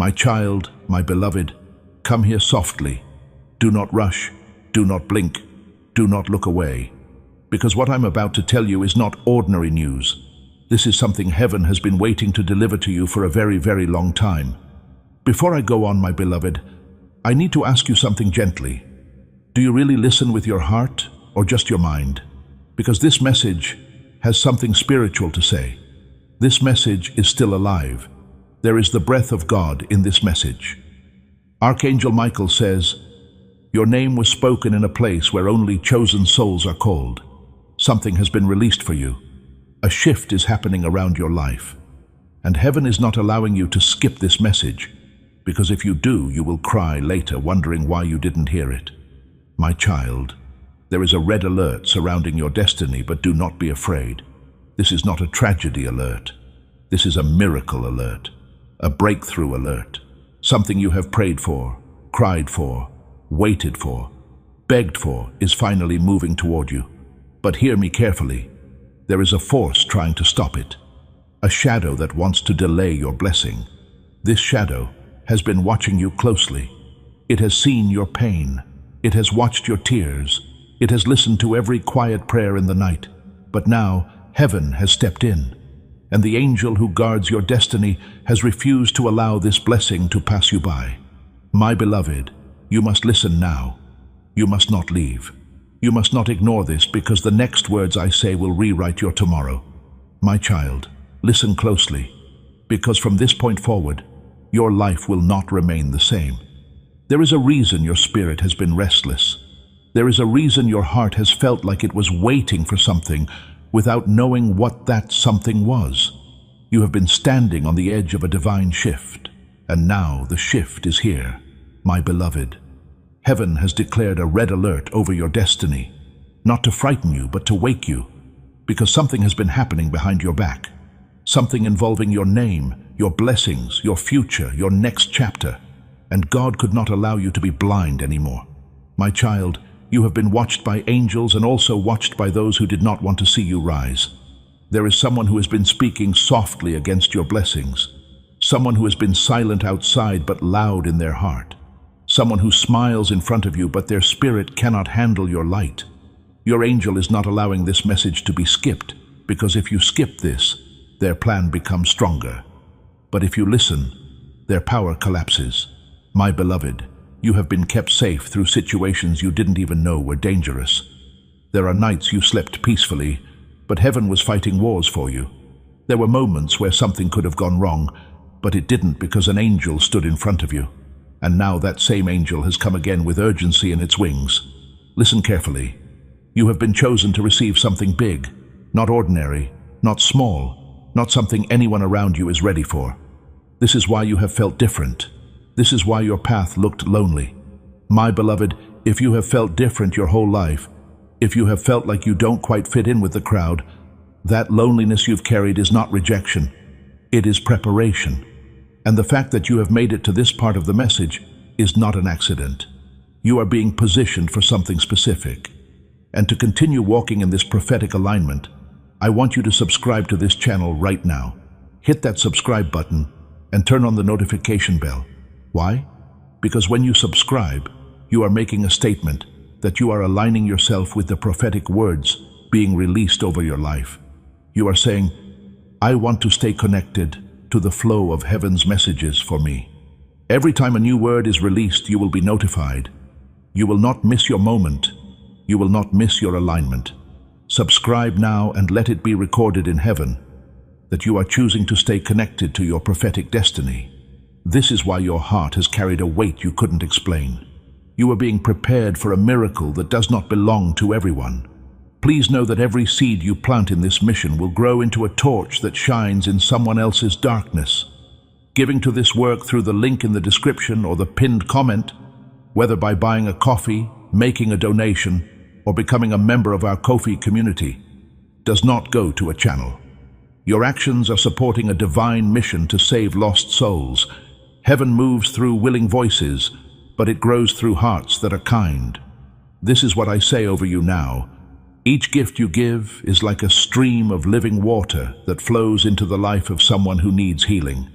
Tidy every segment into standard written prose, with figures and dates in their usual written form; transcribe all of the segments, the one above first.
My child, my beloved, come here softly. Do not rush, do not blink, do not look away. Because what I'm about to tell you is not ordinary news. This is something heaven has been waiting to deliver to you for a very, very long time. Before I go on, my beloved, I need to ask you something gently. Do you really listen with your heart or just your mind? Because this message has something spiritual to say. This message is still alive. There is the breath of God in this message. Archangel Michael says, "Your name was spoken in a place where only chosen souls are called. Something has been released for you. A shift is happening around your life. And heaven is not allowing you to skip this message, because if you do, you will cry later wondering why you didn't hear it. My child, there is a red alert surrounding your destiny, but do not be afraid. This is not a tragedy alert. This is a miracle alert, a breakthrough alert. Something you have prayed for, cried for, waited for, begged for is finally moving toward you. But hear me carefully. There is a force trying to stop it, a shadow that wants to delay your blessing. This shadow has been watching you closely. It has seen your pain. It has watched your tears. It has listened to every quiet prayer in the night. But now, heaven has stepped in, and the angel who guards your destiny has refused to allow this blessing to pass you by. My beloved, you must listen now. You must not leave. You must not ignore this, because the next words I say will rewrite your tomorrow. My child, listen closely, because from this point forward, your life will not remain the same. There is a reason your spirit has been restless. There is a reason your heart has felt like it was waiting for something without knowing what that something was. You have been standing on the edge of a divine shift, and now the shift is here. My beloved, heaven has declared a red alert over your destiny, not to frighten you, but to wake you, because something has been happening behind your back, something involving your name, your blessings, your future, your next chapter, and God could not allow you to be blind anymore. My child, you have been watched by angels and also watched by those who did not want to see you rise. There is someone who has been speaking softly against your blessings, someone who has been silent outside but loud in their heart. Someone who smiles in front of you, but their spirit cannot handle your light. Your angel is not allowing this message to be skipped, because if you skip this, their plan becomes stronger. But if you listen, their power collapses. My beloved, you have been kept safe through situations you didn't even know were dangerous. There are nights you slept peacefully, but heaven was fighting wars for you. There were moments where something could have gone wrong, but it didn't, because an angel stood in front of you. And now that same angel has come again with urgency in its wings. Listen carefully. You have been chosen to receive something big, not ordinary, not small, not something anyone around you is ready for. This is why you have felt different. This is why your path looked lonely. My beloved, if you have felt different your whole life, if you have felt like you don't quite fit in with the crowd, that loneliness you've carried is not rejection. It is preparation. And the fact that you have made it to this part of the message is not an accident. You are being positioned for something specific. And to continue walking in this prophetic alignment, I want you to subscribe to this channel right now. Hit that subscribe button and turn on the notification bell. Why? Because when you subscribe, you are making a statement that you are aligning yourself with the prophetic words being released over your life. You are saying, I want to stay connected to the flow of heaven's messages for me. Every time a new word is released, you will be notified. You will not miss your moment. You will not miss your alignment. Subscribe now and let it be recorded in heaven that you are choosing to stay connected to your prophetic destiny. This is why your heart has carried a weight you couldn't explain. You are being prepared for a miracle that does not belong to everyone. Please know that every seed you plant in this mission will grow into a torch that shines in someone else's darkness. Giving to this work through the link in the description or the pinned comment, whether by buying a coffee, making a donation, or becoming a member of our Ko-fi community, does not go to a channel. Your actions are supporting a divine mission to save lost souls. Heaven moves through willing voices, but it grows through hearts that are kind. This is what I say over you now. Each gift you give is like a stream of living water that flows into the life of someone who needs healing.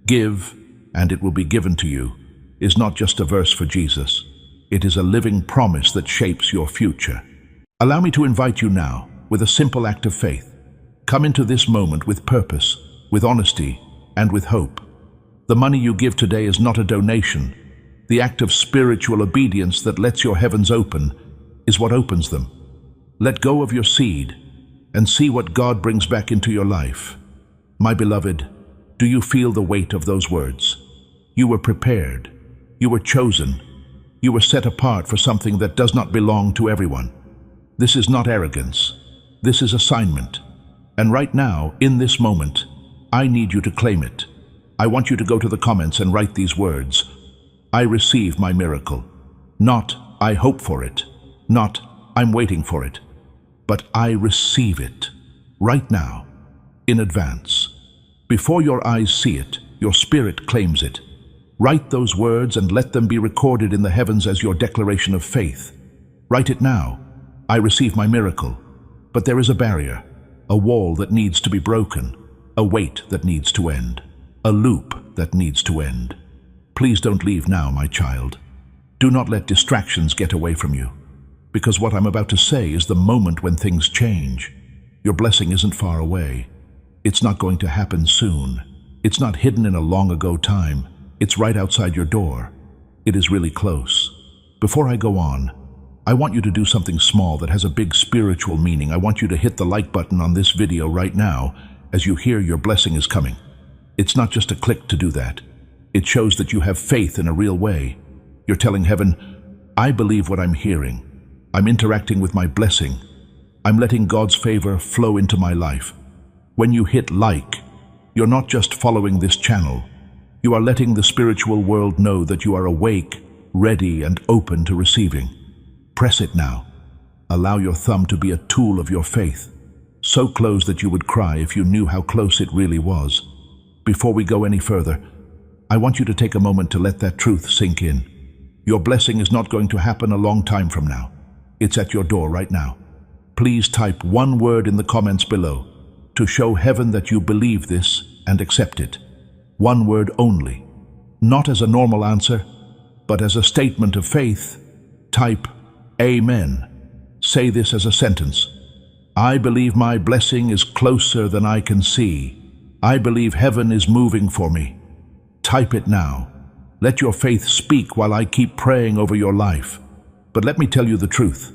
Give, and it will be given to you, is not just a verse for Jesus. It is a living promise that shapes your future. Allow me to invite you now, with a simple act of faith. Come into this moment with purpose, with honesty, and with hope. The money you give today is not a donation. The act of spiritual obedience that lets your heavens open is what opens them. Let go of your seed and see what God brings back into your life. My beloved, do you feel the weight of those words? You were prepared. You were chosen. You were set apart for something that does not belong to everyone. This is not arrogance. This is assignment. And right now, in this moment, I need you to claim it. I want you to go to the comments and write these words. I receive my miracle. Not, I hope for it. Not, I'm waiting for it. But I receive it. Right now. In advance. Before your eyes see it, your spirit claims it. Write those words and let them be recorded in the heavens as your declaration of faith. Write it now. I receive my miracle. But there is a barrier, a wall that needs to be broken, a weight that needs to end, a loop that needs to end. Please don't leave now, my child. Do not let distractions get away from you, because what I'm about to say is the moment when things change. Your blessing isn't far away. It's not going to happen soon. It's not hidden in a long ago time. It's right outside your door. It is really close. Before I go on, I want you to do something small that has a big spiritual meaning. I want you to hit the like button on this video right now as you hear your blessing is coming. It's not just a click to do that. It shows that you have faith in a real way. You're telling heaven, I believe what I'm hearing. I'm interacting with my blessing. I'm letting God's favor flow into my life. When you hit like, you're not just following this channel. You are letting the spiritual world know that you are awake, ready, and open to receiving. Press it now. Allow your thumb to be a tool of your faith, so close that you would cry if you knew how close it really was. Before we go any further, I want you to take a moment to let that truth sink in. Your blessing is not going to happen a long time from now. It's at your door right now. Please type one word in the comments below to show heaven that you believe this and accept it. One word only. Not as a normal answer, but as a statement of faith. Type Amen. Say this as a sentence. I believe my blessing is closer than I can see. I believe heaven is moving for me. Type it now. Let your faith speak while I keep praying over your life. But let me tell you the truth.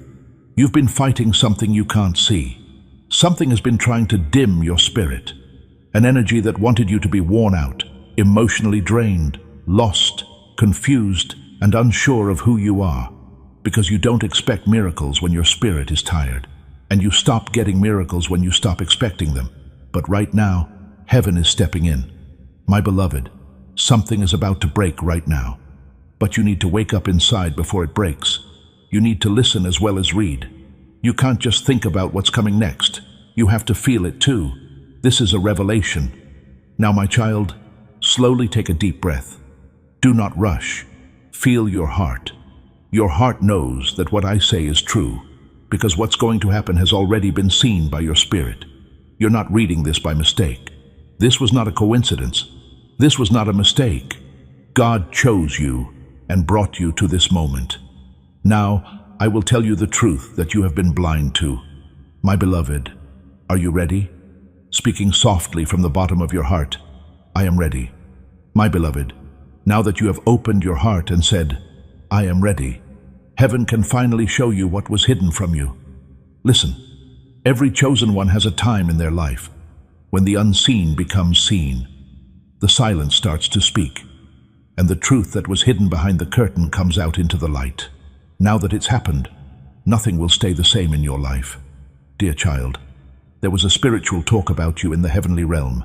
You've been fighting something you can't see. Something has been trying to dim your spirit. An energy that wanted you to be worn out, emotionally drained, lost, confused, and unsure of who you are. Because you don't expect miracles when your spirit is tired. And you stop getting miracles when you stop expecting them. But right now, heaven is stepping in. My beloved, something is about to break right now. But you need to wake up inside before it breaks. You need to listen as well as read. You can't just think about what's coming next. You have to feel it too. This is a revelation. Now, my child, slowly take a deep breath. Do not rush. Feel your heart. Your heart knows that what I say is true, because what's going to happen has already been seen by your spirit. You're not reading this by mistake. This was not a coincidence. This was not a mistake. God chose you and brought you to this moment. Now, I will tell you the truth that you have been blind to. My beloved, are you ready? Speaking softly from the bottom of your heart, I am ready. My beloved, now that you have opened your heart and said, I am ready, heaven can finally show you what was hidden from you. Listen, every chosen one has a time in their life when the unseen becomes seen. The silence starts to speak, and the truth that was hidden behind the curtain comes out into the light. Now that it's happened, nothing will stay the same in your life. Dear child, there was a spiritual talk about you in the heavenly realm.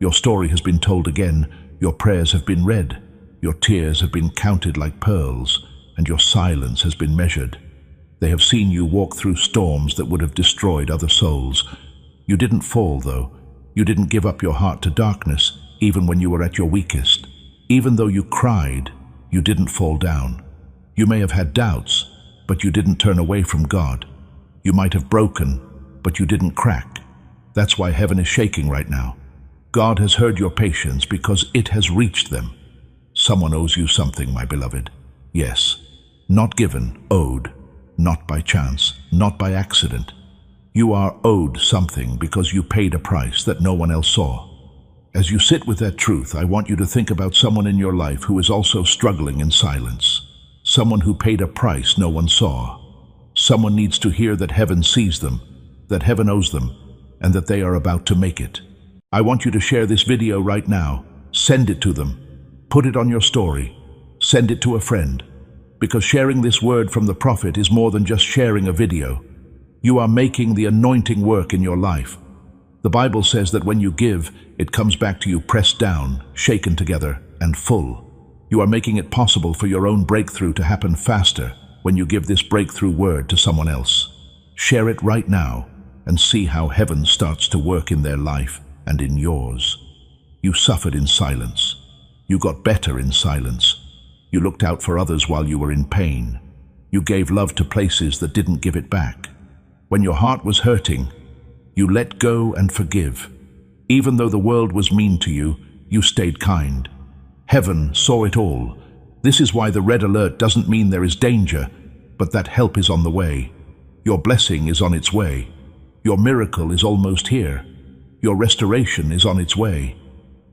Your story has been told again, your prayers have been read, your tears have been counted like pearls, and your silence has been measured. They have seen you walk through storms that would have destroyed other souls. You didn't fall, though. You didn't give up your heart to darkness, even when you were at your weakest. Even though you cried, you didn't fall down. You may have had doubts, but you didn't turn away from God. You might have broken, but you didn't crack. That's why heaven is shaking right now. God has heard your patience because it has reached them. Someone owes you something, my beloved. Yes, not given, owed, not by chance, not by accident. You are owed something because you paid a price that no one else saw. As you sit with that truth, I want you to think about someone in your life who is also struggling in silence. Someone who paid a price no one saw. Someone needs to hear that heaven sees them, that heaven owes them, and that they are about to make it. I want you to share this video right now. Send it to them. Put it on your story. Send it to a friend. Because sharing this word from the prophet is more than just sharing a video. You are making the anointing work in your life. The Bible says that when you give, it comes back to you pressed down, shaken together, and full. You are making it possible for your own breakthrough to happen faster when you give this breakthrough word to someone else. Share it right now and see how heaven starts to work in their life and in yours. You suffered in silence. You got better in silence. You looked out for others while you were in pain. You gave love to places that didn't give it back. When your heart was hurting, you let go and forgive. Even though the world was mean to you, you stayed kind. Heaven saw it all. This is why the red alert doesn't mean there is danger, but that help is on the way. Your blessing is on its way. Your miracle is almost here. Your restoration is on its way.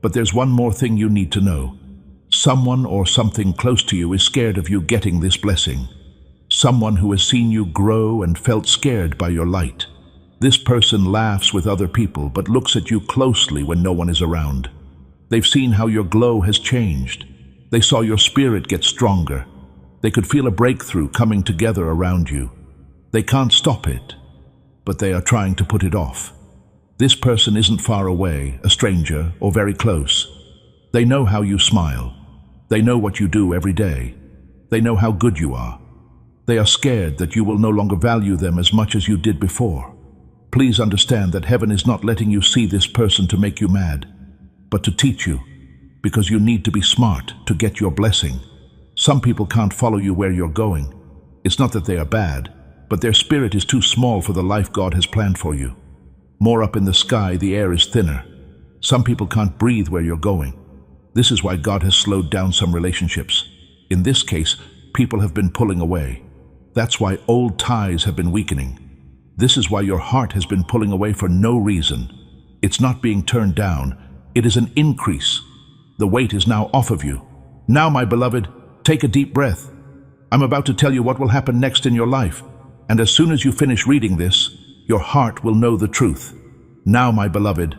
But there's one more thing you need to know. Someone or something close to you is scared of you getting this blessing. Someone who has seen you grow and felt scared by your light. This person laughs with other people but looks at you closely when no one is around. They've seen how your glow has changed. They saw your spirit get stronger. They could feel a breakthrough coming together around you. They can't stop it, but they are trying to put it off. This person isn't far away, a stranger, or very close. They know how you smile. They know what you do every day. They know how good you are. They are scared that you will no longer value them as much as you did before. Please understand that heaven is not letting you see this person to make you mad, but to teach you, because you need to be smart to get your blessing. Some people can't follow you where you're going. It's not that they are bad, but their spirit is too small for the life God has planned for you. More up in the sky, the air is thinner. Some people can't breathe where you're going. This is why God has slowed down some relationships. In this case, people have been pulling away. That's why old ties have been weakening. This is why your heart has been pulling away for no reason. It's not being turned down. It is an increase. The weight is now off of you. Now, my beloved, take a deep breath. I'm about to tell you what will happen next in your life. And as soon as you finish reading this, your heart will know the truth. Now, my beloved,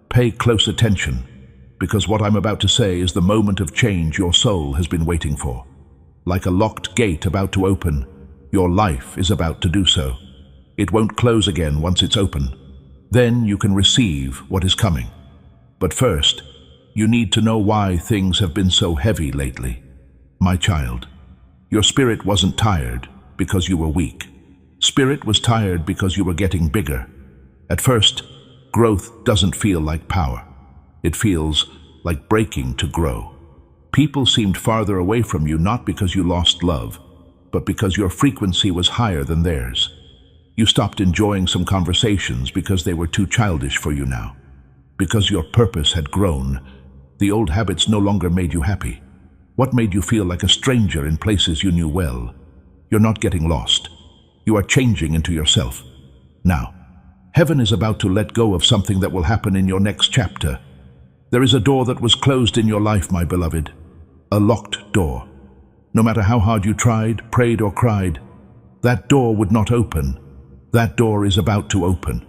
pay close attention, because what I'm about to say is the moment of change your soul has been waiting for. Like a locked gate about to open, your life is about to do so. It won't close again once it's open. Then you can receive what is coming. But first, you need to know why things have been so heavy lately. My child, your spirit wasn't tired because you were weak. Spirit was tired because you were getting bigger. At first, growth doesn't feel like power. It feels like breaking to grow. People seemed farther away from you not because you lost love, but because your frequency was higher than theirs. You stopped enjoying some conversations because they were too childish for you now. Because your purpose had grown, the old habits no longer made you happy. What made you feel like a stranger in places you knew well? You're not getting lost. You are changing into yourself. Now, heaven is about to let go of something that will happen in your next chapter. There is a door that was closed in your life, my beloved. A locked door. No matter how hard you tried, prayed, or cried, that door would not open. That door is about to open.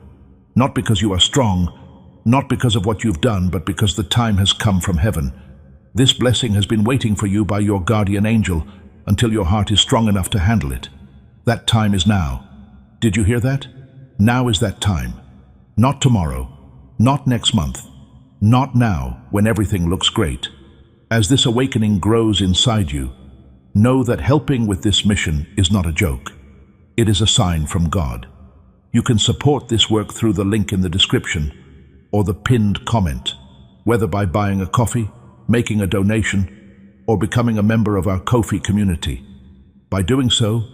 Not because you are strong, not because of what you've done, but because the time has come from heaven. This blessing has been waiting for you by your guardian angel until your heart is strong enough to handle it. That time is now. Did you hear that? Now is that time. Not tomorrow, not next month, not now when everything looks great. As this awakening grows inside you, know that helping with this mission is not a joke. It is a sign from God. You can support this work through the link in the description or the pinned comment, whether by buying a coffee, making a donation, or becoming a member of our Ko-fi community. By doing so,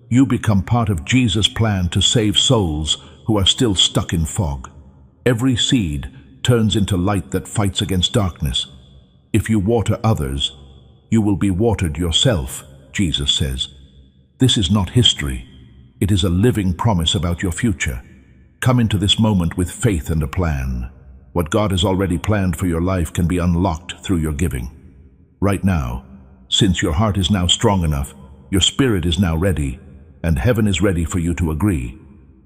you become part of Jesus' plan to save souls who are still stuck in fog. Every seed turns into light that fights against darkness. If you water others, You will be watered yourself, Jesus says. This is not history. It is a living promise about your future. Come into this moment with faith and a plan. What God has already planned for your life can be unlocked through your giving. Right now, since your heart is now strong enough, your spirit is now ready, and heaven is ready for you to agree.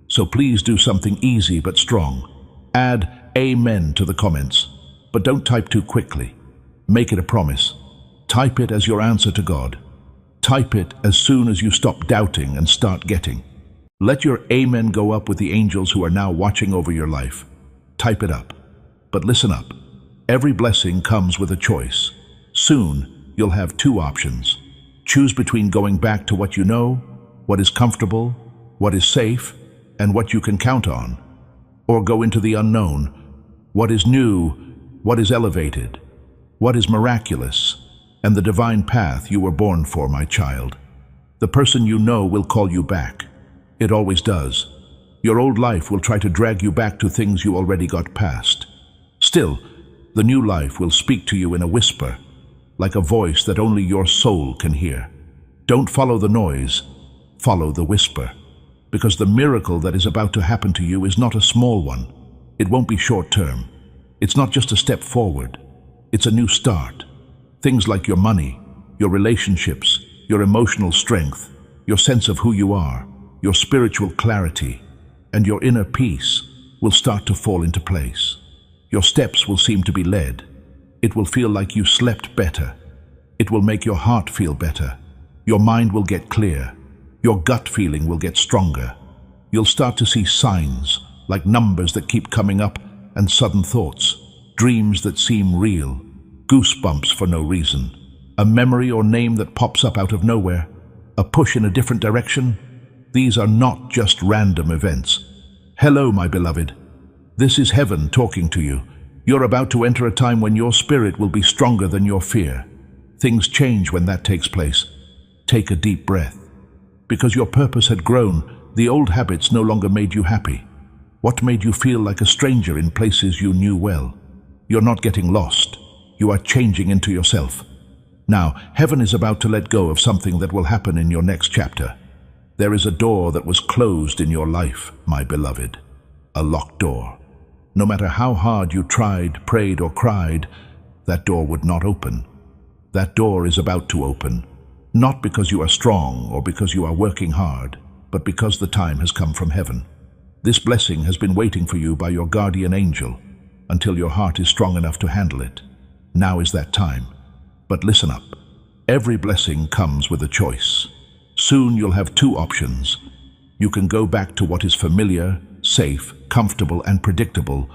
So please do something easy but strong. Add Amen to the comments, but don't type too quickly. Make it a promise. Type it as your answer to God. Type it as soon as you stop doubting and start getting. Let your Amen go up with the angels who are now watching over your life. Type it up. But listen up. Every blessing comes with a choice. Soon, you'll have two options. Choose between going back to what you know, what is comfortable, what is safe, and what you can count on, or go into the unknown, what is new, what is elevated, what is miraculous, and the divine path you were born for, my child. The person you know will call you back. It always does. Your old life will try to drag you back to things you already got past. Still, the new life will speak to you in a whisper, like a voice that only your soul can hear. Don't follow the noise, follow the whisper. Because the miracle that is about to happen to you is not a small one. It won't be short-term. It's not just a step forward. It's a new start. Things like your money, your relationships, your emotional strength, your sense of who you are, your spiritual clarity, and your inner peace will start to fall into place. Your steps will seem to be led. It will feel like you slept better. It will make your heart feel better. Your mind will get clear. Your gut feeling will get stronger. You'll start to see signs, like numbers that keep coming up, and sudden thoughts, dreams that seem real, goosebumps for no reason, a memory or name that pops up out of nowhere, a push in a different direction. These are not just random events. Hello, my beloved. This is heaven talking to you. You're about to enter a time when your spirit will be stronger than your fear. Things change when that takes place. Take a deep breath. Because your purpose had grown, the old habits no longer made you happy. What made you feel like a stranger in places you knew well? You're not getting lost. You are changing into yourself. Now, heaven is about to let go of something that will happen in your next chapter. There is a door that was closed in your life, my beloved. A locked door. No matter how hard you tried, prayed, or cried, that door would not open. That door is about to open. Not because you are strong or because you are working hard, but because the time has come from heaven. This blessing has been waiting for you by your guardian angel until your heart is strong enough to handle it. Now is that time. But listen up. Every blessing comes with a choice. Soon you'll have two options. You can go back to what is familiar, safe, comfortable, and predictable,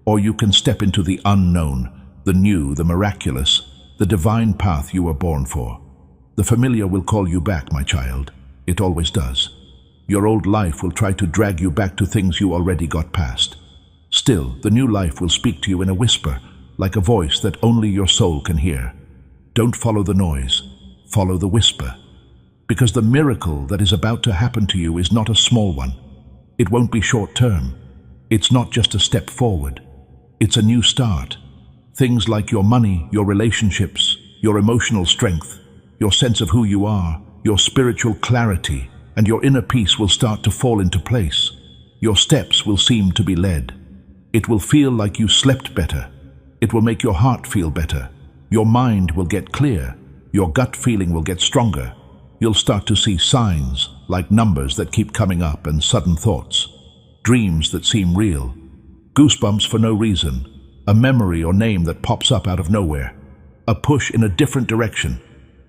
or you can step into the unknown, the new, the miraculous, the divine path you were born for. The familiar will call you back, my child. It always does. Your old life will try to drag you back to things you already got past. Still, the new life will speak to you in a whisper, like a voice that only your soul can hear. Don't follow the noise. Follow the whisper. Because the miracle that is about to happen to you is not a small one. It won't be short-term. It's not just a step forward. It's a new start. Things like your money, your relationships, your emotional strength, your sense of who you are, your spiritual clarity, and your inner peace will start to fall into place. Your steps will seem to be led. It will feel like you slept better. It will make your heart feel better. Your mind will get clear. Your gut feeling will get stronger. You'll start to see signs, like numbers that keep coming up and sudden thoughts, dreams that seem real, goosebumps for no reason, a memory or name that pops up out of nowhere, a push in a different direction.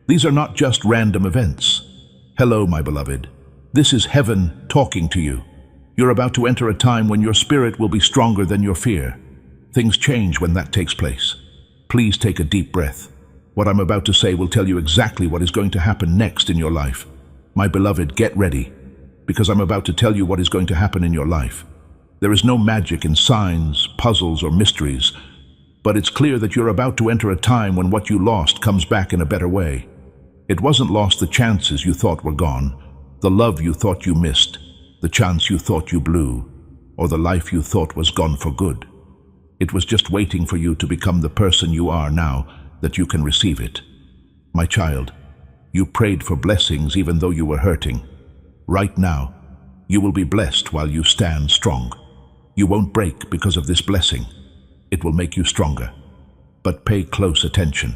These are not just random events. Hello, my beloved. This is heaven talking to you. You're about to enter a time when your spirit will be stronger than your fear. Things change when that takes place. Please take a deep breath. What I'm about to say will tell you exactly what is going to happen next in your life. My beloved, get ready, because I'm about to tell you what is going to happen in your life. There is no magic in signs, puzzles, or mysteries, but it's clear that you're about to enter a time when what you lost comes back in a better way. It wasn't lost the chances you thought were gone, the love you thought you missed, the chance you thought you blew, or the life you thought was gone for good. It was just waiting for you to become the person you are now that you can receive it. My child, you prayed for blessings even though you were hurting. Right now, you will be blessed while you stand strong. You won't break because of this blessing. It will make you stronger. But pay close attention.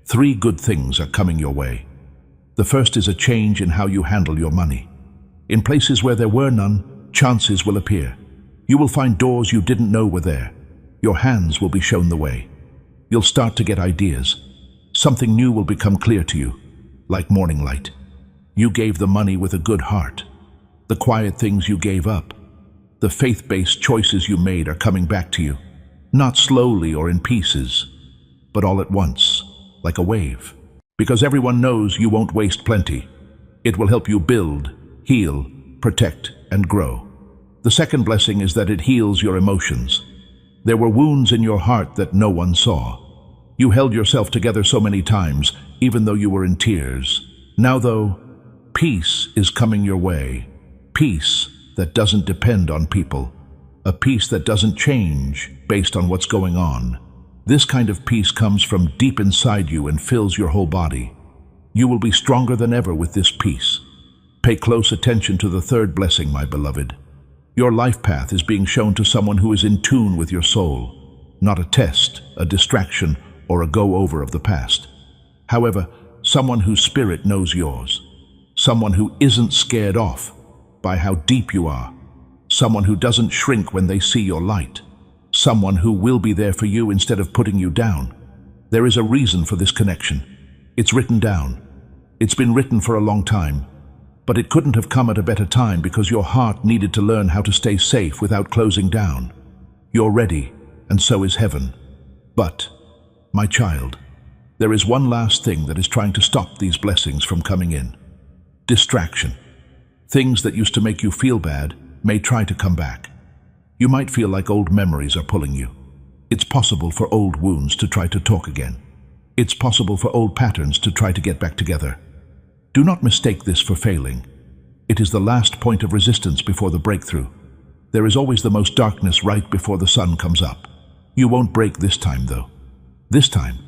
3 good things are coming your way. The first is a change in how you handle your money. In places where there were none, chances will appear. You will find doors you didn't know were there. Your hands will be shown the way. You'll start to get ideas. Something new will become clear to you, like morning light. You gave the money with a good heart. The quiet things you gave up, the faith-based choices you made are coming back to you. Not slowly or in pieces, but all at once, like a wave. Because everyone knows you won't waste plenty. It will help you build, heal, protect, and grow. The second blessing is that it heals your emotions. There were wounds in your heart that no one saw. You held yourself together so many times, even though you were in tears. Now, though, peace is coming your way. Peace that doesn't depend on people. A peace that doesn't change based on what's going on. This kind of peace comes from deep inside you and fills your whole body. You will be stronger than ever with this peace. Pay close attention to the third blessing, my beloved. Your life path is being shown to someone who is in tune with your soul, not a test, a distraction, or a go-over of the past. However, someone whose spirit knows yours. Someone who isn't scared off by how deep you are. Someone who doesn't shrink when they see your light. Someone who will be there for you instead of putting you down. There is a reason for this connection. It's written down. It's been written for a long time. But it couldn't have come at a better time because your heart needed to learn how to stay safe without closing down. You're ready, and so is heaven. But, my child, there is one last thing that is trying to stop these blessings from coming in. Distraction. Things that used to make you feel bad may try to come back. You might feel like old memories are pulling you. It's possible for old wounds to try to talk again. It's possible for old patterns to try to get back together. Do not mistake this for failing. It is the last point of resistance before the breakthrough. There is always the most darkness right before the sun comes up. You won't break this time, though. This time,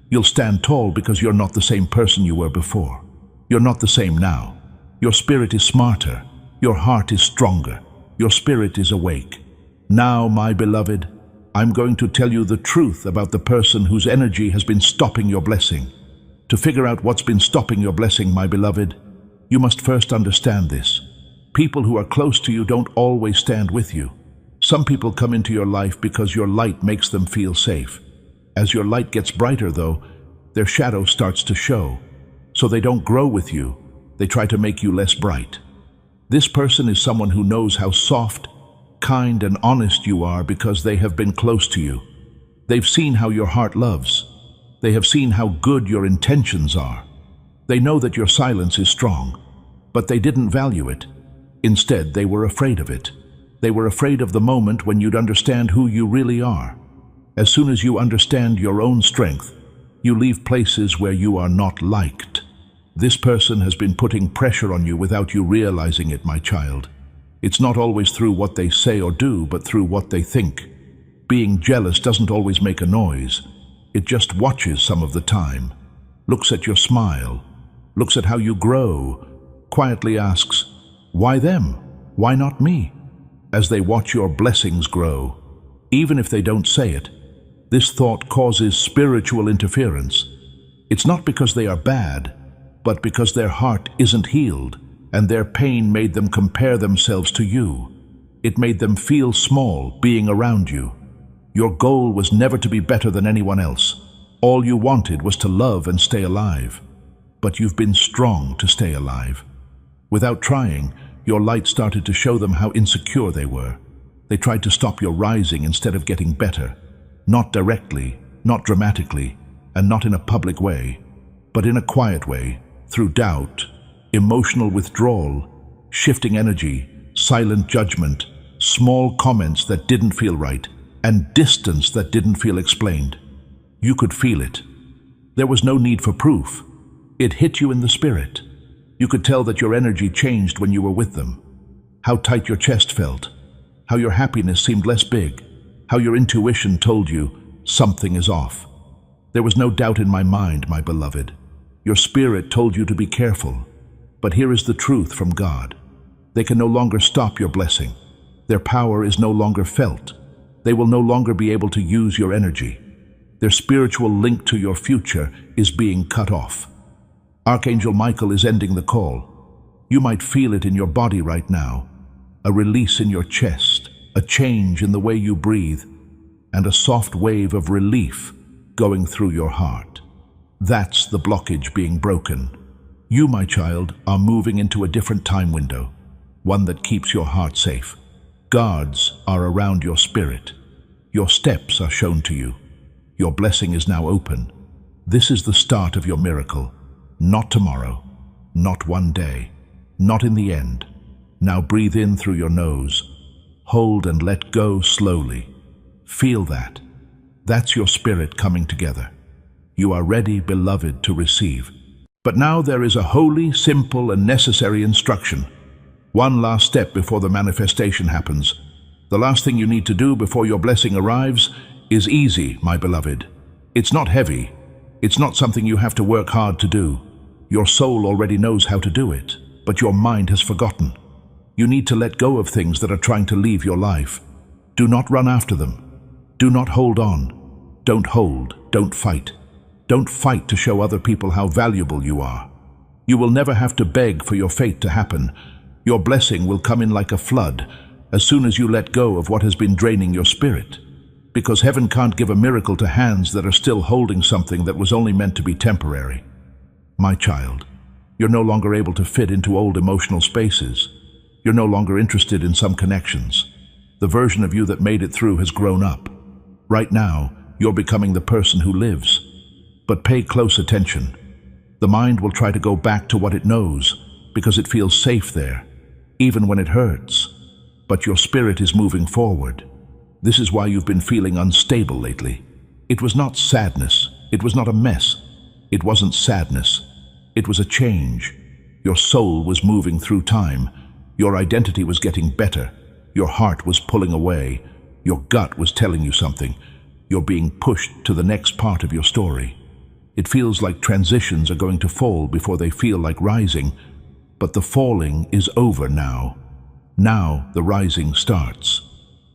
you'll stand tall because you're not the same person you were before. You're not the same now. Your spirit is smarter. Your heart is stronger. Your spirit is awake. Now, my beloved, I'm going to tell you the truth about the person whose energy has been stopping your blessing. To figure out what's been stopping your blessing, my beloved, you must first understand this. People who are close to you don't always stand with you. Some people come into your life because your light makes them feel safe. As your light gets brighter, though, their shadow starts to show. So they don't grow with you. They try to make you less bright. This person is someone who knows how soft, kind, and honest you are because they have been close to you. They've seen how your heart loves. They have seen how good your intentions are. They know that your silence is strong, but they didn't value it. Instead, they were afraid of it. They were afraid of the moment when you'd understand who you really are. As soon as you understand your own strength, you leave places where you are not liked. This person has been putting pressure on you without you realizing it, my child. It's not always through what they say or do, but through what they think. Being jealous doesn't always make a noise. It just watches some of the time, looks at your smile, looks at how you grow, quietly asks, why them? Why not me? As they watch your blessings grow, even if they don't say it, this thought causes spiritual interference. It's not because they are bad, but because their heart isn't healed, and their pain made them compare themselves to you. It made them feel small being around you. Your goal was never to be better than anyone else. All you wanted was to love and stay alive. But you've been strong to stay alive. Without trying, your light started to show them how insecure they were. They tried to stop your rising instead of getting better. Not directly, not dramatically, and not in a public way, but in a quiet way, through doubt, emotional withdrawal, shifting energy, silent judgment, small comments that didn't feel right, and distance that didn't feel explained. You could feel it. There was no need for proof. It hit you in the spirit. You could tell that your energy changed when you were with them. How tight your chest felt. How your happiness seemed less big. How your intuition told you something is off. There was no doubt in my mind, my beloved. Your spirit told you to be careful. But here is the truth from God. They can no longer stop your blessing. Their power is no longer felt. They will no longer be able to use your energy. Their spiritual link to your future is being cut off. Archangel Michael is ending the call. You might feel it in your body right now. A release in your chest, a change in the way you breathe, and a soft wave of relief going through your heart. That's the blockage being broken. You, my child, are moving into a different time window, one that keeps your heart safe. Guards are around your spirit. Your steps are shown to you. Your blessing is now open. This is the start of your miracle. Not tomorrow, not one day, not in the end. Now breathe in through your nose. Hold and let go slowly. Feel that. That's your spirit coming together. You are ready, beloved, to receive. But now there is a holy, simple, and necessary instruction. One last step before the manifestation happens. The last thing you need to do before your blessing arrives is easy, my beloved. It's not heavy. It's not something you have to work hard to do. Your soul already knows how to do it, but your mind has forgotten. You need to let go of things that are trying to leave your life. Do not run after them. Do not hold on. Don't hold. Don't fight. Don't fight to show other people how valuable you are. You will never have to beg for your fate to happen. Your blessing will come in like a flood as soon as you let go of what has been draining your spirit. Because heaven can't give a miracle to hands that are still holding something that was only meant to be temporary. My child, you're no longer able to fit into old emotional spaces. You're no longer interested in some connections. The version of you that made it through has grown up. Right now, you're becoming the person who lives. But pay close attention. The mind will try to go back to what it knows because it feels safe there, even when it hurts. But your spirit is moving forward. This is why you've been feeling unstable lately. It was not sadness. It was not a mess. It wasn't sadness. It was a change. Your soul was moving through time. Your identity was getting better. Your heart was pulling away. Your gut was telling you something. You're being pushed to the next part of your story. It feels like transitions are going to fall before they feel like rising, but the falling is over now. Now the rising starts.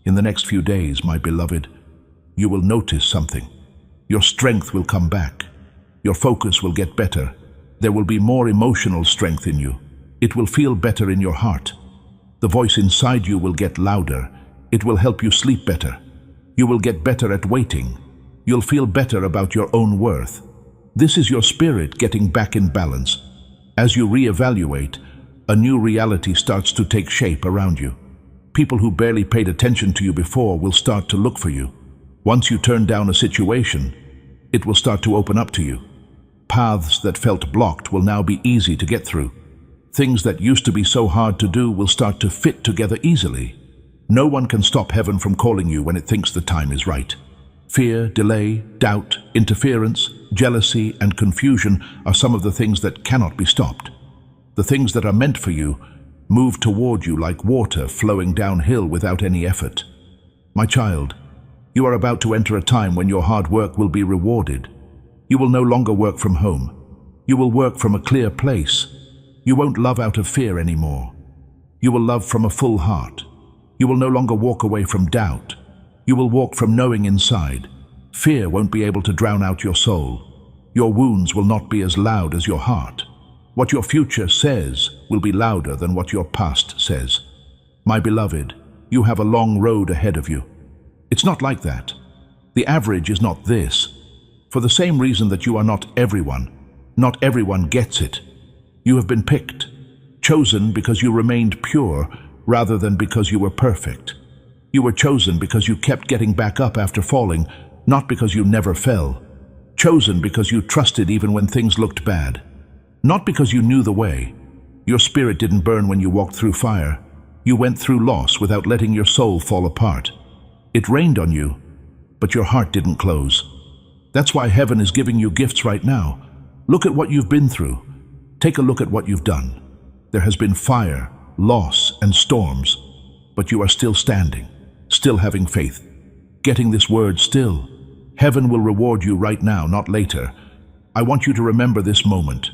In the next few days, my beloved, you will notice something. Your strength will come back. Your focus will get better. There will be more emotional strength in you. It will feel better in your heart. The voice inside you will get louder. It will help you sleep better. You will get better at waiting. You'll feel better about your own worth. This is your spirit getting back in balance. As you reevaluate, a new reality starts to take shape around you. People who barely paid attention to you before will start to look for you. Once you turn down a situation, it will start to open up to you. Paths that felt blocked will now be easy to get through. Things that used to be so hard to do will start to fit together easily. No one can stop heaven from calling you when it thinks the time is right. Fear, delay, doubt, interference, jealousy, and confusion are some of the things that cannot be stopped. The things that are meant for you move toward you like water flowing downhill without any effort. My child, you are about to enter a time when your hard work will be rewarded. You will no longer work from home. You will work from a clear place. You won't love out of fear anymore. You will love from a full heart. You will no longer walk away from doubt. You will walk from knowing inside. Fear won't be able to drown out your soul. Your wounds will not be as loud as your heart. What your future says will be louder than what your past says. My beloved, you have a long road ahead of you. It's not like that. The average is not this. For the same reason that you are not everyone gets it. You have been picked, chosen because you remained pure rather than because you were perfect. You were chosen because you kept getting back up after falling, not because you never fell. Chosen because you trusted even when things looked bad. Not because you knew the way. Your spirit didn't burn when you walked through fire. You went through loss without letting your soul fall apart. It rained on you, but your heart didn't close. That's why heaven is giving you gifts right now. Look at what you've been through. Take a look at what you've done. There has been fire, loss, and storms, but you are still standing, still having faith, getting this word still. Heaven will reward you right now, not later. I want you to remember this moment.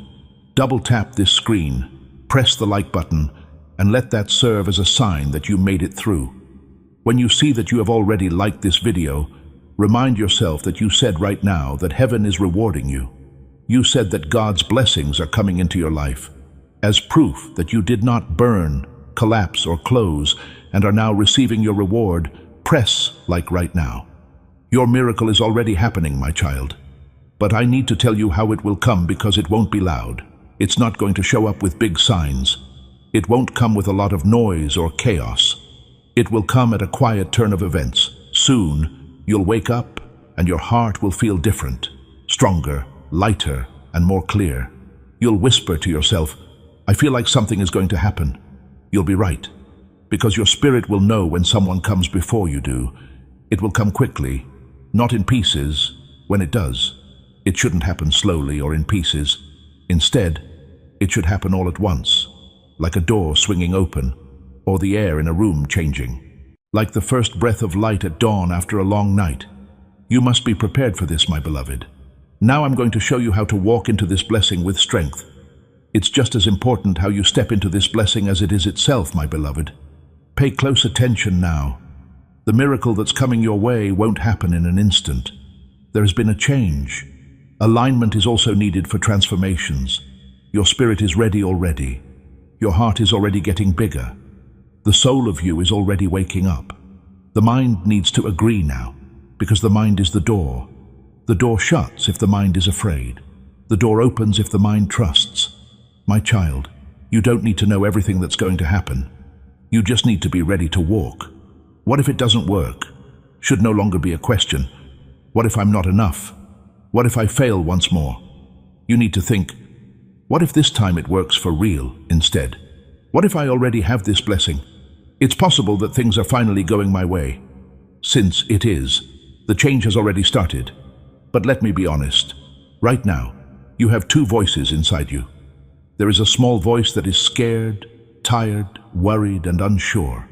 Double tap this screen, press the like button, and let that serve as a sign that you made it through. When you see that you have already liked this video, remind yourself that you said right now that heaven is rewarding you. You said that God's blessings are coming into your life, as proof that you did not burn, collapse, or close, and are now receiving your reward. Press like right now. Your miracle is already happening, my child. But I need to tell you how it will come, because it won't be loud. It's not going to show up with big signs. It won't come with a lot of noise or chaos. It will come at a quiet turn of events. Soon, you'll wake up and your heart will feel different, stronger, lighter, and more clear. You'll whisper to yourself, I feel like something is going to happen. You'll be right, because your spirit will know when someone comes before you do. It will come quickly, not in pieces. When it does, it shouldn't happen slowly or in pieces. Instead, it should happen all at once, like a door swinging open, or the air in a room changing, like the first breath of light at dawn after a long night. You must be prepared for this, my beloved. Now I'm going to show you how to walk into this blessing with strength. It's just as important how you step into this blessing as it is itself, my beloved. Pay close attention now. The miracle that's coming your way won't happen in an instant. There has been a change. Alignment is also needed for transformations. Your spirit is ready already. Your heart is already getting bigger. The soul of you is already waking up. The mind needs to agree now, because the mind is the door. The door shuts if the mind is afraid. The door opens if the mind trusts. My child, you don't need to know everything that's going to happen. You just need to be ready to walk. What if it doesn't work? Should no longer be a question. What if I'm not enough? What if I fail once more? You need to think, what if this time it works for real instead? What if I already have this blessing? It's possible that things are finally going my way. Since it is, the change has already started. But let me be honest. Right now, you have two voices inside you. There is a small voice that is scared, tired, worried, and unsure.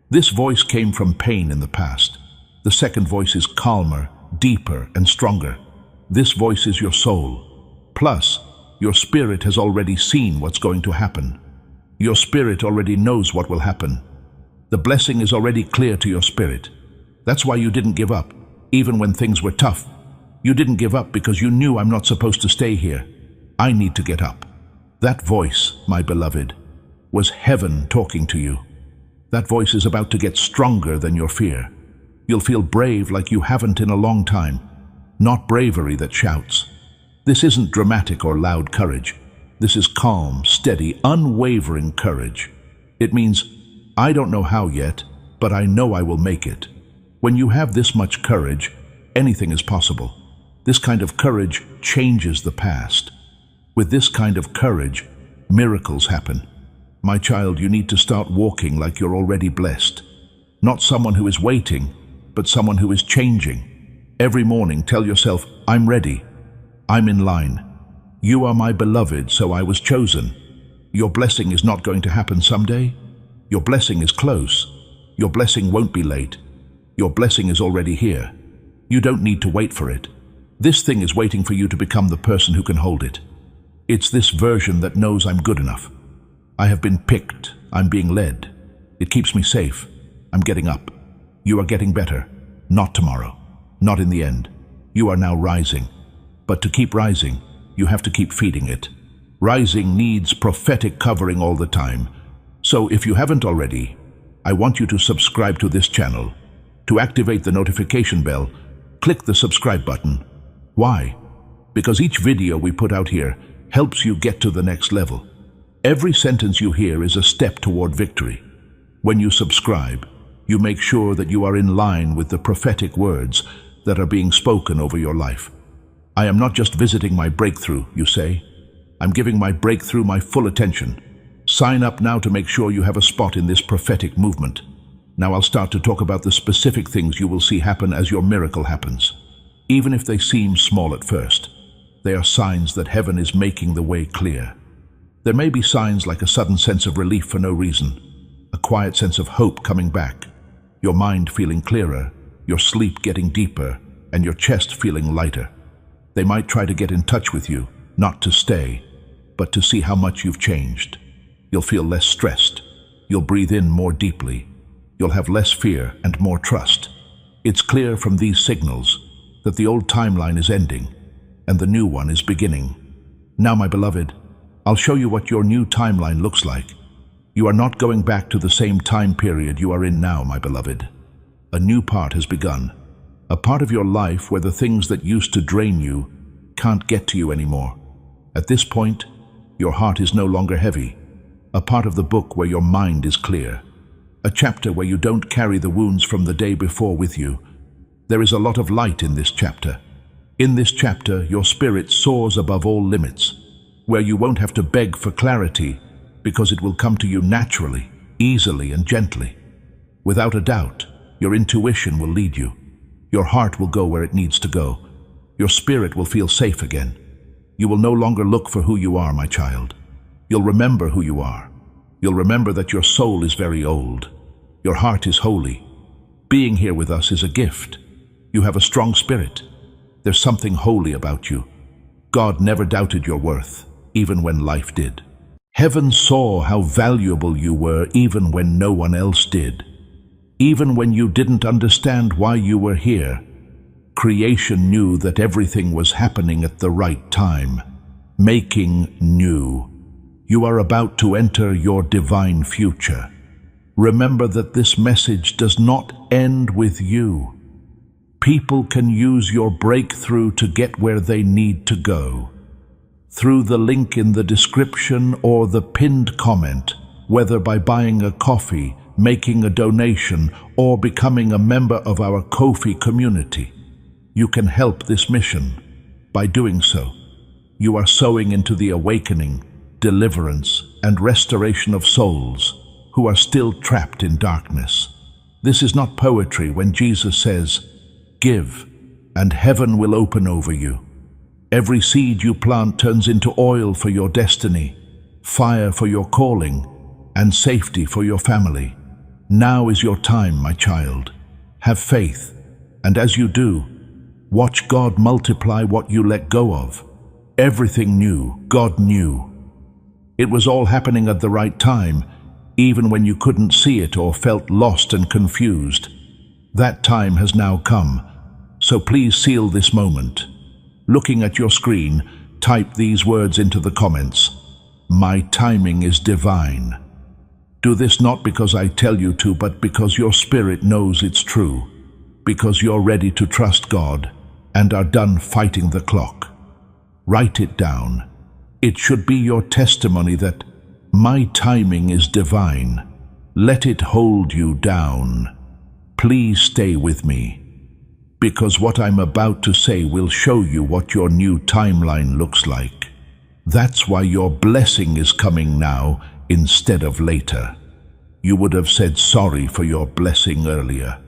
This voice came from pain in the past. The second voice is calmer, deeper, and stronger. This voice is your soul. Plus, your spirit has already seen what's going to happen. Your spirit already knows what will happen. The blessing is already clear to your spirit. That's why you didn't give up, even when things were tough. You didn't give up because you knew, I'm not supposed to stay here. I need to get up. That voice, my beloved, was heaven talking to you. That voice is about to get stronger than your fear. You'll feel brave like you haven't in a long time. Not bravery that shouts. This isn't dramatic or loud courage. This is calm, steady, unwavering courage. It means, I don't know how yet, but I know I will make it. When you have this much courage, anything is possible. This kind of courage changes the past. With this kind of courage, miracles happen. My child, you need to start walking like you're already blessed. Not someone who is waiting, but someone who is changing. Every morning, tell yourself, I'm ready. I'm in line. You are my beloved, so I was chosen. Your blessing is not going to happen someday. Your blessing is close. Your blessing won't be late. Your blessing is already here. You don't need to wait for it. This thing is waiting for you to become the person who can hold it. It's this version that knows I'm good enough. I have been picked. I'm being led. It keeps me safe. I'm getting up. You are getting better. Not tomorrow. Not in the end. You are now rising. But to keep rising, you have to keep feeding it. Rising needs prophetic covering all the time. So if you haven't already, I want you to subscribe to this channel. To activate the notification bell, click the subscribe button. Why? Because each video we put out here helps you get to the next level. Every sentence you hear is a step toward victory. When you subscribe, you make sure that you are in line with the prophetic words that are being spoken over your life. I am not just visiting my breakthrough, you say. I'm giving my breakthrough my full attention. Sign up now to make sure you have a spot in this prophetic movement. Now I'll start to talk about the specific things you will see happen as your miracle happens. Even if they seem small at first, they are signs that heaven is making the way clear. There may be signs like a sudden sense of relief for no reason, a quiet sense of hope coming back, your mind feeling clearer, your sleep getting deeper, and your chest feeling lighter. They might try to get in touch with you, not to stay, but to see how much you've changed. You'll feel less stressed. You'll breathe in more deeply. You'll have less fear and more trust. It's clear from these signals that the old timeline is ending and the new one is beginning. Now, my beloved, I'll show you what your new timeline looks like. You are not going back to the same time period you are in now, my beloved. A new part has begun. A part of your life where the things that used to drain you can't get to you anymore. At this point, your heart is no longer heavy. A part of the book where your mind is clear. A chapter where you don't carry the wounds from the day before with you. There is a lot of light in this chapter. In this chapter, your spirit soars above all limits, where you won't have to beg for clarity because it will come to you naturally, easily, and gently. Without a doubt, your intuition will lead you. Your heart will go where it needs to go. Your spirit will feel safe again. You will no longer look for who you are, my child. You'll remember who you are. You'll remember that your soul is very old. Your heart is holy. Being here with us is a gift. You have a strong spirit. There's something holy about you. God never doubted your worth, even when life did. Heaven saw how valuable you were even when no one else did. Even when you didn't understand why you were here, creation knew that everything was happening at the right time, making new. You are about to enter your divine future. Remember that this message does not end with you. People can use your breakthrough to get where they need to go. Through the link in the description or the pinned comment, whether by buying a coffee, making a donation, or becoming a member of our Ko-fi community, you can help this mission. By doing so, you are sowing into the awakening, deliverance, and restoration of souls who are still trapped in darkness. This is not poetry when Jesus says, "Give, and heaven will open over you." Every seed you plant turns into oil for your destiny, fire for your calling, and safety for your family. Now is your time, my child. Have faith, and as you do, watch God multiply what you let go of. Everything new, God knew. It was all happening at the right time, even when you couldn't see it or felt lost and confused. That time has now come, so please seal this moment. Looking at your screen, type these words into the comments. My timing is divine. Do this not because I tell you to, but because your spirit knows it's true, because you're ready to trust God and are done fighting the clock. Write it down. It should be your testimony that my timing is divine. Let it hold you down. Please stay with me, because what I'm about to say will show you what your new timeline looks like. That's why your blessing is coming now instead of later. You would have said sorry for your blessing earlier.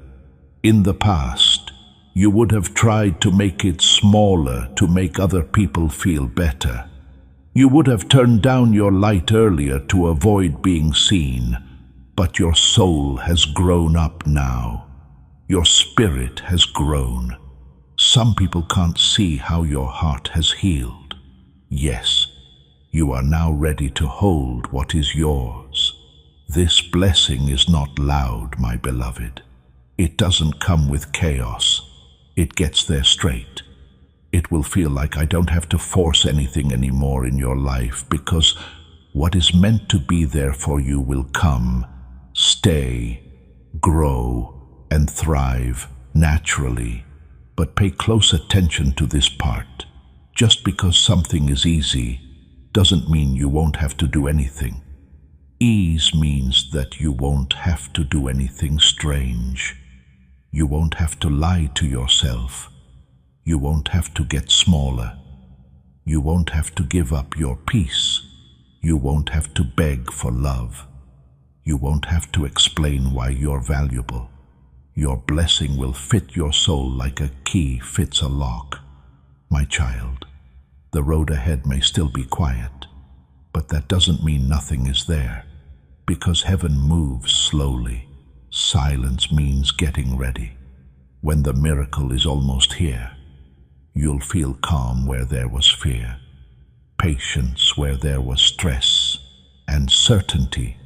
In the past, you would have tried to make it smaller to make other people feel better. You would have turned down your light earlier to avoid being seen, but your soul has grown up now. Your spirit has grown. Some people can't see how your heart has healed. Yes, you are now ready to hold what is yours. This blessing is not loud, my beloved. It doesn't come with chaos. It gets there straight. It will feel like I don't have to force anything anymore in your life, because what is meant to be there for you will come, stay, grow, and thrive naturally. But pay close attention to this part. Just because something is easy doesn't mean you won't have to do anything. Ease means that you won't have to do anything strange. You won't have to lie to yourself. You won't have to get smaller. You won't have to give up your peace. You won't have to beg for love. You won't have to explain why you're valuable. Your blessing will fit your soul like a key fits a lock. My child, the road ahead may still be quiet, but that doesn't mean nothing is there, because heaven moves slowly. Silence means getting ready. When the miracle is almost here, You'll feel calm where there was fear, patience where there was stress, and certainty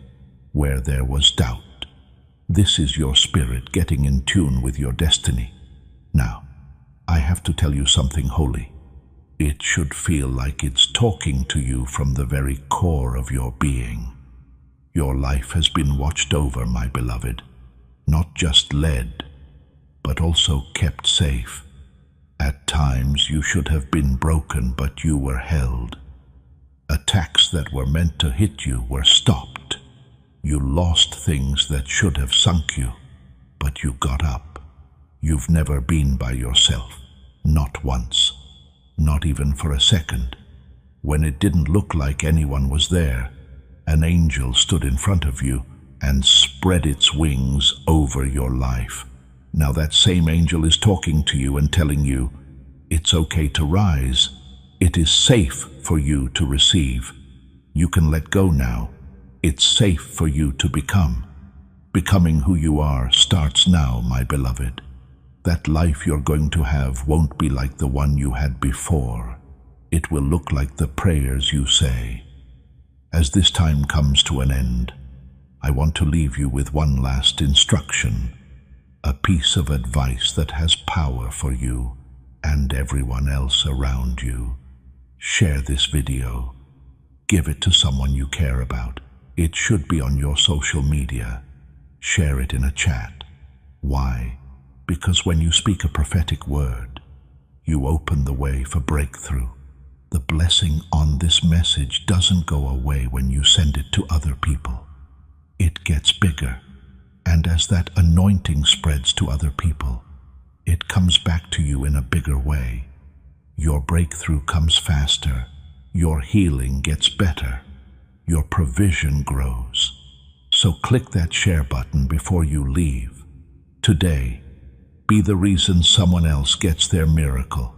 where there was doubt. This is your spirit getting in tune with your destiny. Now, I have to tell you something holy. It should feel like it's talking to you from the very core of your being. Your life has been watched over, my beloved, not just led, but also kept safe. At times you should have been broken, but you were held. Attacks that were meant to hit you were stopped. You lost things that should have sunk you, but you got up. You've never been by yourself, not once, not even for a second. When it didn't look like anyone was there, an angel stood in front of you and spread its wings over your life. Now that same angel is talking to you and telling you, it's okay to rise. It is safe for you to receive. You can let go now. It's safe for you to become. Becoming who you are starts now, my beloved. That life you're going to have won't be like the one you had before. It will look like the prayers you say. As this time comes to an end, I want to leave you with one last instruction, a piece of advice that has power for you and everyone else around you. Share this video. Give it to someone you care about. It should be on your social media. Share it in a chat. Why? Because when you speak a prophetic word, you open the way for breakthrough. The blessing on this message doesn't go away when you send it to other people. It gets bigger, and as that anointing spreads to other people, it comes back to you in a bigger way. Your breakthrough comes faster, your healing gets better, your provision grows. So click that share button before you leave. Today, be the reason someone else gets their miracle.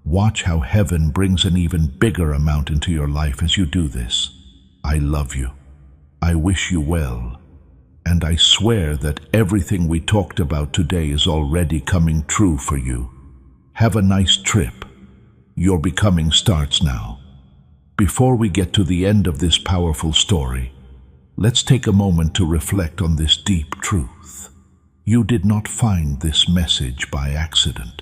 Watch how heaven brings an even bigger amount into your life as you do this. I love you. I wish you well. And I swear that everything we talked about today is already coming true for you. Have a nice trip. Your becoming starts now. Before we get to the end of this powerful story, let's take a moment to reflect on this deep truth. You did not find this message by accident.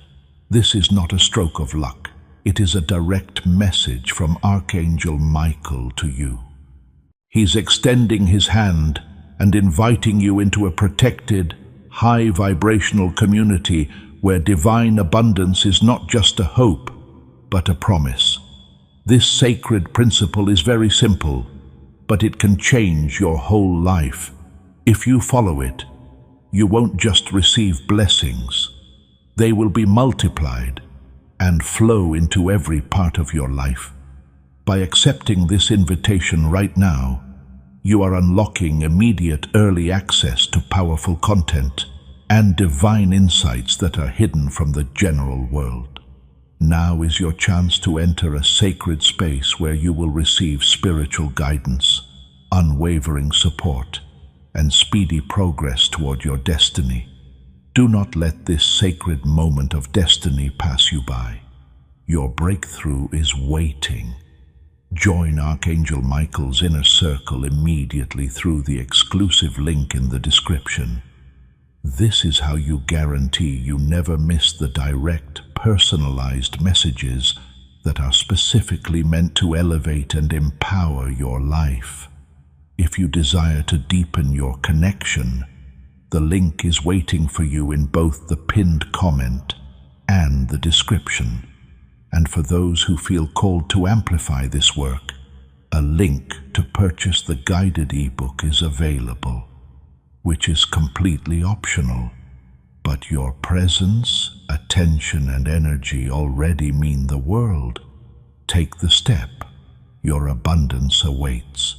This is not a stroke of luck. It is a direct message from Archangel Michael to you. He's extending his hand and inviting you into a protected, high vibrational community where divine abundance is not just a hope, but a promise. This sacred principle is very simple, but it can change your whole life. If you follow it, you won't just receive blessings. They will be multiplied and flow into every part of your life. By accepting this invitation right now, you are unlocking immediate early access to powerful content and divine insights that are hidden from the general world. Now is your chance to enter a sacred space where you will receive spiritual guidance, unwavering support, and speedy progress toward your destiny. Do not let this sacred moment of destiny pass you by. Your breakthrough is waiting. Join Archangel Michael's inner circle immediately through the exclusive link in the description. This is how you guarantee you never miss the direct, personalized messages that are specifically meant to elevate and empower your life. If you desire to deepen your connection, the link is waiting for you in both the pinned comment and the description. And for those who feel called to amplify this work, a link to purchase the guided ebook is available, which is completely optional. But your presence, attention, and energy already mean the world. Take the step. Your abundance awaits.